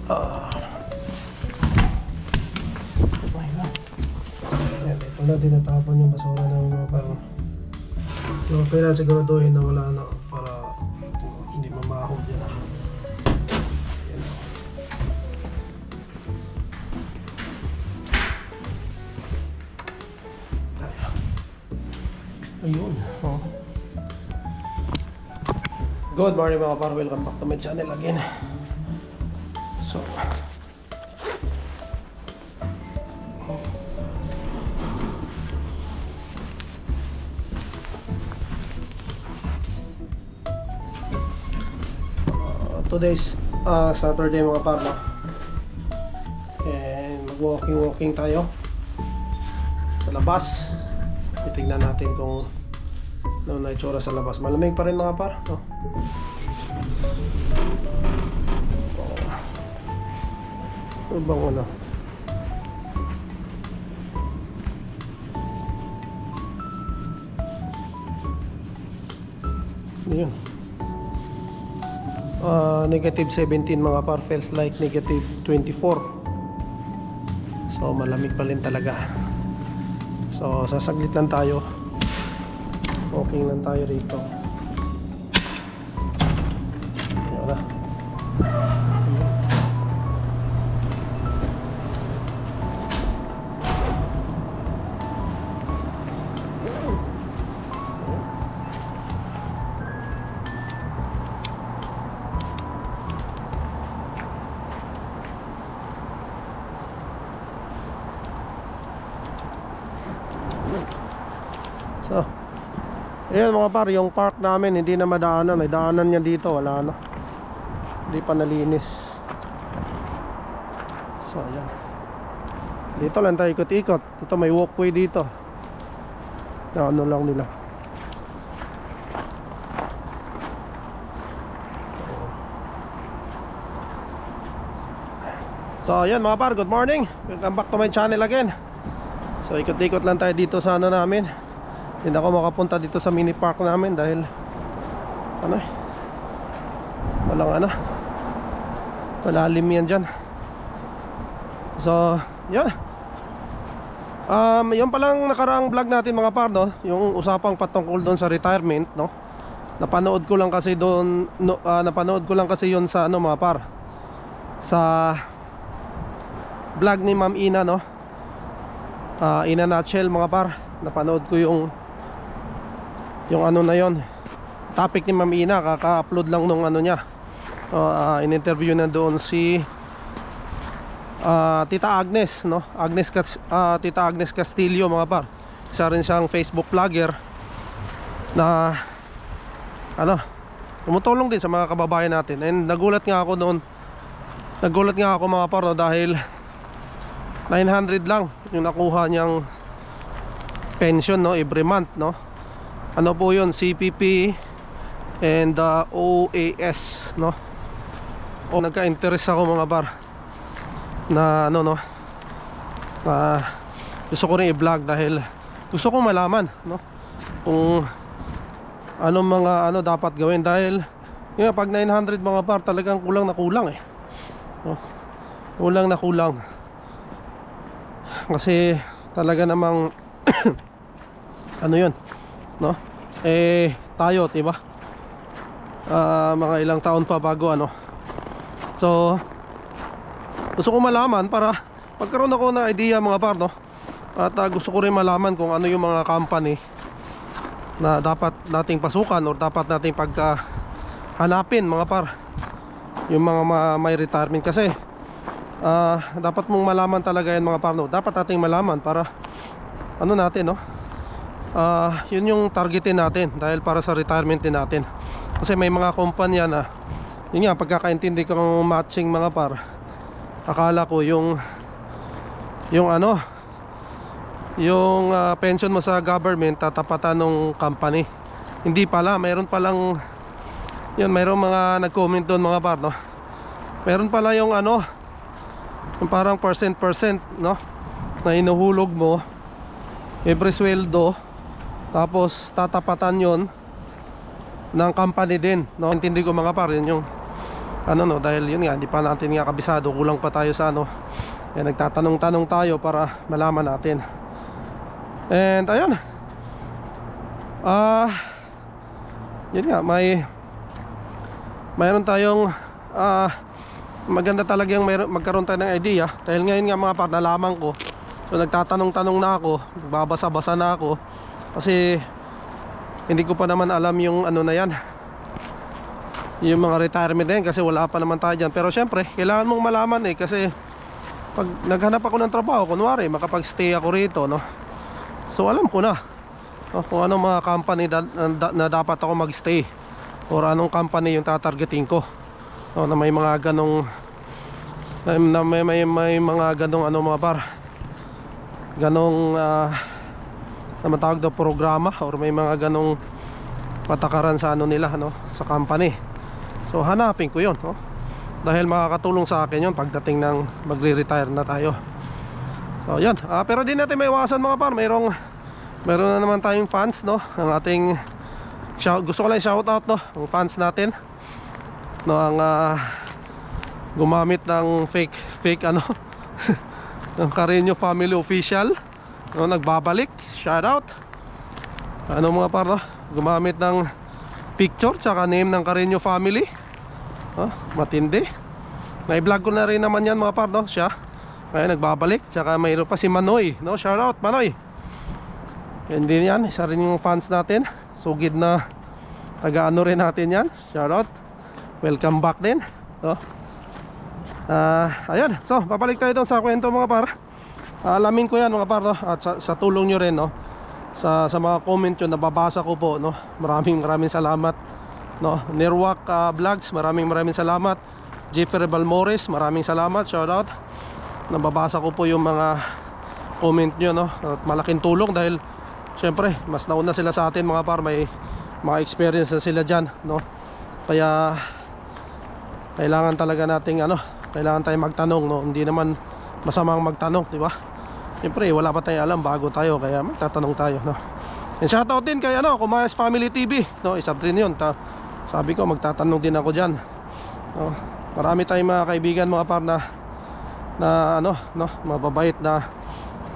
Okay na. Yan, ito na tinatapon yung basura ng mga parang. So, kailangan siguraduhin na wala na para hindi mamahog yan. Yan. Ayun. Oh. Good morning mga par, welcome back to my channel again. So today's Saturday mga par, no? And mag-walking tayo sa labas. Titignan natin kung ano na itsura sa labas. Malamig pa rin mga par, no? Ano bang ano? Yun. Negative 17 mga par, feels like negative 24. So malamig pa rin talaga. So sasaglit lang tayo. Walking lang tayo rito. Ayan na. So, ayan mga par, yung park namin hindi na madaanan. May daanan niya dito, wala na. Hindi pa nalinis. So, ayan. Dito lang tayo ikot-ikot. Ito may walkway dito. Na ano lang nila. So, ayan mga par, good morning. Welcome back to my channel again. So, ikot-ikot lang tayo dito sa ano namin. Hindi ako makapunta dito sa mini park namin dahil ano eh, walang ano, malalim yan dyan. So yan. Yan palang nakaraang vlog natin mga par, no? Yung usapang patungkol doon sa retirement, no? Napanood ko lang kasi doon, napanood ko lang kasi yun sa ano mga par, sa vlog ni Ma'am Ina, no? In a nutshell mga par, napanood ko yung ano na yon, topic ni Ma'am Ina. Kaka-upload lang nung ano niya. In-interview na doon si Tita Agnes, no? Tita Agnes Castillo mga par. Isa rin siyang Facebook vlogger na ano, tumutulong din sa mga kababayan natin. And nagulat nga ako noon. Nagulat nga ako mga par, no? Dahil 900 lang yung nakuha niyang pension, no? Every month, no? Ano po yun? CPP and OAS, no? O nagka-interest ako mga par na ano, no? Gusto ko rin i-vlog dahil gusto kong malaman, no? Kung anong mga ano dapat gawin dahil yun, pag 900 mga par talagang kulang na kulang eh, no? Kulang na kulang kasi talaga namang ano yun, no? Eh tayo, diba? Mga ilang taon pa bago ano. So gusto ko malaman para magkaroon ako ng idea mga par, no? At gusto ko rin malaman kung ano yung mga company na dapat nating pasukan or dapat nating hanapin mga par, yung mga may retirement kasi dapat mong malaman talaga yan mga par, no? Dapat nating malaman para ano natin, no? Yun yung targetin natin dahil para sa retirement din natin. Kasi may mga kumpanya na yun nga, pagkakaintindi ko ng matching mga par, akala ko yung ano, yung pension mo sa government tatapatan ng company. Hindi pala, mayroon palang yun, mayroong mga nag-comment doon mga par, no? Meron pala yung ano, yung parang percent, no? Na inuhulog mo every sweldo, tapos tatapatan yon ng company din, no? Intindi ko mga par, yun yung ano no, dahil yun nga, hindi pa natin nga kabisado, kulang pa tayo sa ano. Kaya nagtatanong-tanong tayo para malaman natin. And ayun, yun nga, mayroon tayong maganda talaga yung magkaroon tayo ng idea. Dahil ngayon nga mga par, nalaman ko. So nagtatanong-tanong na ako, nagbabasa-basa na ako. Kasi hindi ko pa naman alam yung ano na yan, yung mga retirement na yan, kasi wala pa naman tayo dyan. Pero syempre, kailangan mong malaman eh. Kasi pag naghanap ako ng trabaho, kunwari makapag-stay ako rito, no? So alam ko na, no, kung anong mga company na dapat ako mag-stay, or anong company yung tatargeting ko, no, na may mga ganong may mga ganong ano mga par, ganong na matawag daw programa, or may mga ganong patakaran sa ano nila, no, sa company. So hanapin ko yun, no? Dahil makakatulong sa akin yun pagdating ng magre-retire na tayo. So yan, pero di natin may iwasan mga par, meron na naman tayong fans, no? Ang ating gusto ko lang shout out, no, ang fans natin, no, ang gumamit ng fake ano ng Carreño Family Official, no, nagbabalik, shout out. Ano mga par, no? Gumamit ng picture tsaka name ng Carreño Family. Matindi. Na-vlog ko na rin naman yan mga par, no? Siya ngayon nagbabalik. Tsaka mayroon pa si Manoy, no? Shout out Manoy. Yan din yan, isa rin yung fans natin. Sugid na taga-ano rin natin yan. Shout out, welcome back din, no? Ayun, so papalik tayo doon sa kwento mga par. Alamin ko yan mga par, no? At sa tulong nyo rin, no? Sa mga comment yun, nababasa ko po, no? Maraming salamat, no? Nerwak Vlogs, maraming salamat. Jeffery Balmores, maraming salamat, shout out. Nababasa ko po yung mga comment nyo, no? At malaking tulong dahil syempre mas nauna sila sa atin mga par, may mga experience na sila dyan, no? Kaya kailangan talaga nating ano, kailangan tayong magtanong, no? Hindi naman masamang magtanong, di ba? Siyempre wala pa tayong alam, bago tayo, kaya magtatanong tayo, no? And shoutout din kay ano, Kumayas Family TV, no? Isa rin yun, sabi ko magtatanong din ako dyan, no? Marami tayong mga kaibigan mga par na ano, no, mababait na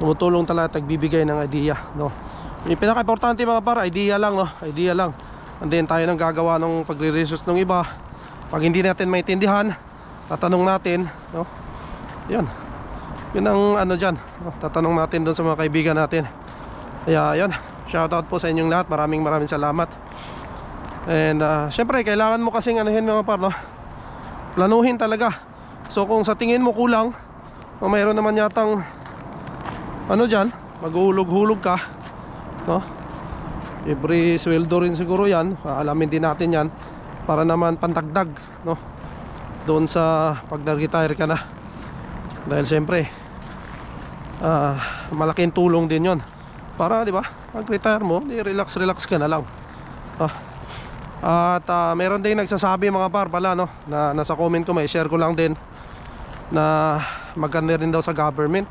tumutulong talaga, nagbibigay ng idea, no? Yung pinaka-importante mga par, idea lang, no? Idea lang. And then tayo nang gagawa ng pagre-research ng iba. Pag hindi natin maintindihan, tatanong natin, no? Yun ang ano dyan, no? Tatanong natin doon sa mga kaibigan natin. Kaya yun, shoutout po sa inyong lahat. Maraming salamat. And syempre kailangan mo kasing anuhin mga par, no? Planuhin talaga. So kung sa tingin mo kulang, o mayroon naman yatang ano dyan, maghuhulog-hulog ka, no? Every sweldo rin siguro yan, alamin din natin yan, para naman pandagdag, no? Doon sa pag nag-retire ka na. Dahil siyempre malaking tulong din yon para, di ba, pag-retire mo, di relax ka na lang. At meron din nagsasabi mga par pala, no, na nasa comment ko, may share ko lang din, na maganda rin daw sa government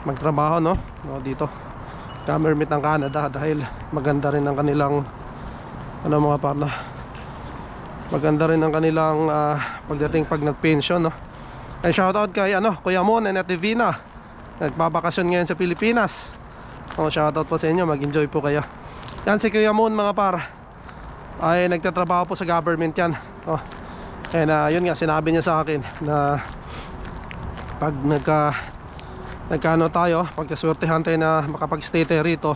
magtrabaho, no, dito government ng Canada, dahil maganda rin ang kanilang ano mga par, no, maganda rin ang kanilang pagdating pag nag-pension, no. Ay shoutout kay ano, Kuya Mon and Ate Vina, nagbabakasyon ngayon sa Pilipinas. Shoutout po sa inyo, mag-enjoy po kayo. Yan si Kuya Mon mga par, ay nagtatrabaho po sa government yan, and yun nga, sinabi niya sa akin na pag nagkano tayo, pagkaswertehan tayo na makapag-stay tayo rito,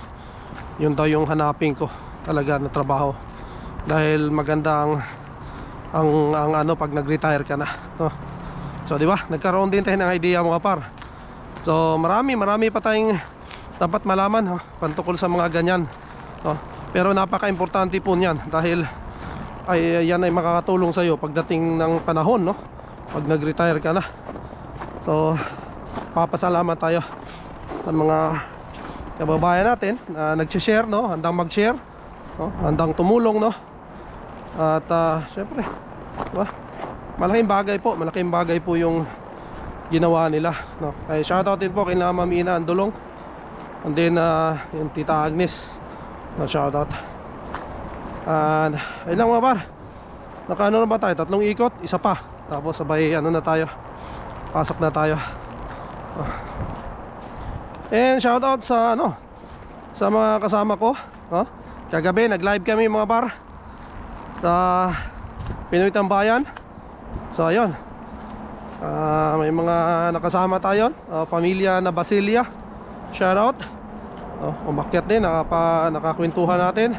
yun daw yung hanapin ko talaga na trabaho. Dahil maganda ang ano pag nag-retire ka na, no? So di ba, nagkaroon din tayo ng idea mga par. So marami pa tayong dapat malaman, pantukol sa mga ganyan, no? Pero napaka-importante po niyan, dahil yan ay makakatulong sa iyo pagdating ng panahon, no? Pag nag-retire ka na. So papasalamat tayo sa mga kababayan natin na nag-share, no? Handang mag-share, no? Handang tumulong, no? At syempre, diba? Malaking bagay po yung ginawa nila, no? Ay shoutout din po kay Ma'am Ina Andulong, and then yung Tita Agnes, no, shoutout. And ayun lang mga par, nakaano na ba tayo? 3 ikot, isa pa. Tapos sabay ano na tayo, pasok na tayo. And shoutout sa ano, sa mga kasama ko, kagabi nag-live kami mga par sa Pinoy Tambayan. So ayun, may mga nakasama tayo, pamilya na Basilia. Shoutout. Umakyat din, nakakwentuhan natin,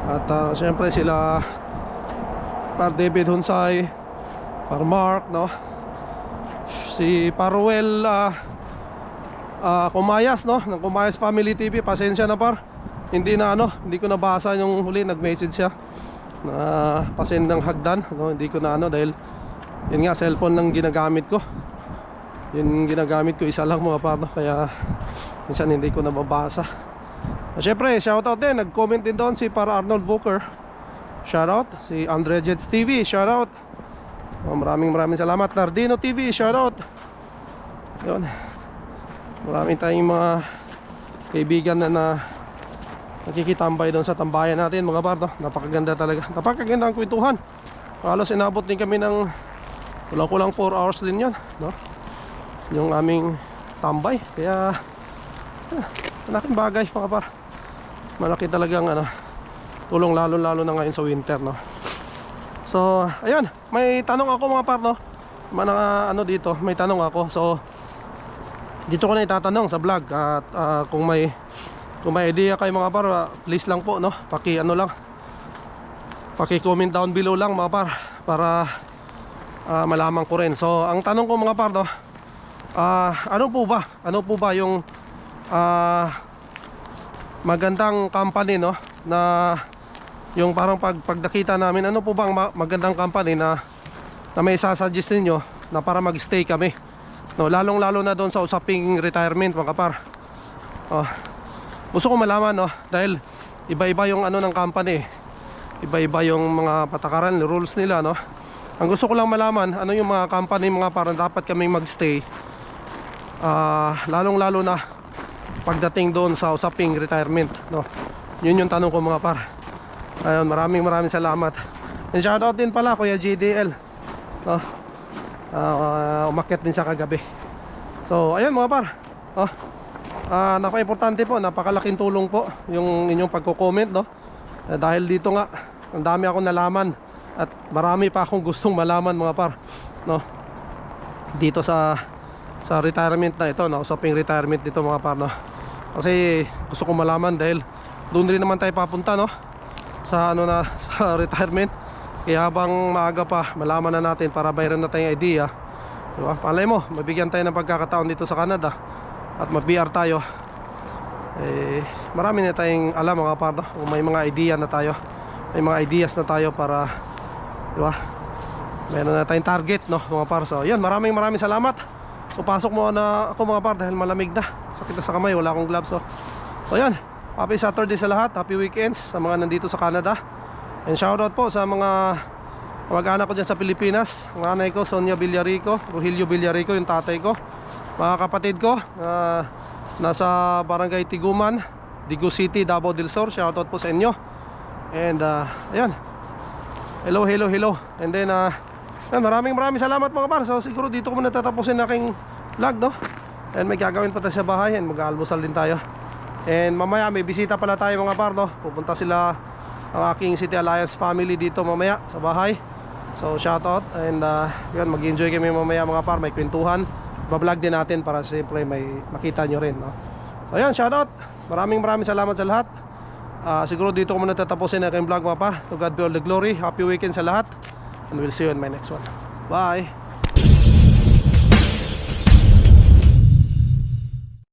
at syempre sila Par David Hunsay, Par Mark, si Parwell Kumayas, ng Kumayas Family TV. Pasensya na par, hindi ko nabasa yung huli, nag-message siya na pasend ng hagdan, hindi ko na dahil yun nga, cellphone lang ginagamit ko. Yung ginagamit ko isa lang mga par, kaya minsan hindi ko nababasa. Siyempre shoutout din, nag-comment din doon si Par Arnold Booker, shoutout. Si Andre Jets TV, shoutout. Maraming salamat. Nardino TV, shoutout. Yun, maraming tayong mga kaibigan na nakikitambay doon sa tambayan natin mga par, napakaganda talaga, napakaganda ang kwentuhan. Halos inabot din kami ng kulang 4 hours din yun, yung aming tambay. Kaya malaking bagay mga par, malaki talagang tulong, lalo na ngayon sa winter, So ayun, may tanong ako mga par, dito may tanong ako. So dito ko na itatanong sa vlog, at kung may idea kayo mga par, please lang po, paki-comment down below lang mga par, para malaman ko rin. So ang tanong ko mga par, ano po ba yung magandang company, na yung parang pagdakita namin, ano po bang magandang company na may sasuggest ninyo na para mag-stay kami, lalong-lalo na doon sa usaping retirement mga par. Gusto ko malaman, dahil iba-iba yung ng company, iba-iba yung mga patakaran, rules nila, Ang gusto ko lang malaman, ano yung mga company mga par dapat kaming mag-stay, lalong-lalo na pagdating doon sa usaping retirement, Yun yung tanong ko mga par. Ayun, maraming salamat. And shoutout din pala Kuya JDL, umakyat din siya kagabi. So ayun mga par, napaka-importante po, napakalaking tulong po yung inyong pagko-comment, dahil dito nga ang dami akong nalaman, at marami pa akong gustong malaman mga par, dito sa retirement na ito, usaping retirement dito mga par, kasi gusto ko malaman, dahil doon rin naman tayo papunta, sa sa retirement. Kaya habang maaga pa, malaman na natin para mayroon na tayong idea, diba? Palay mo, mabigyan tayo ng pagkakataon dito sa Canada at mag-PR tayo, marami na tayong alam mga par, o may mga idea na tayo, may mga ideas na tayo para, diba, meron na tayong target, mga par. So yun, maraming salamat. So pasok mo na ako mga par, dahil malamig na, sakit na sa kamay, wala akong gloves. So yun, happy Saturday sa lahat, happy weekends sa mga nandito sa Canada. And shoutout po sa mga mag-anak ko dyan sa Pilipinas. Ang nanay ko, Sonia Villarico, Rogelio Villarico, yung tatay ko. Mga kapatid ko, nasa Barangay Tiguman, Digu City, Davao del Sur. Shoutout po sa inyo. And ayan, hello. And then maraming salamat mga par. So siguro dito ko muna tatapusin aking vlog, And may gagawin pa tayo sa bahay, and mag-aalmusal din tayo. And mamaya may bisita pala tayo mga par, pupunta sila, ang aking City Alliance family dito mamaya sa bahay. So shoutout, and yun, mag-enjoy kami mamaya mga par, may kwentuhan. Bablog din natin para siyempre may makita nyo rin, So yun, shoutout, maraming salamat sa lahat. Siguro dito ko muna tatapusin ang aking vlog mga par. To God be all the glory, happy weekend sa lahat, and we'll see you in my next one. Bye.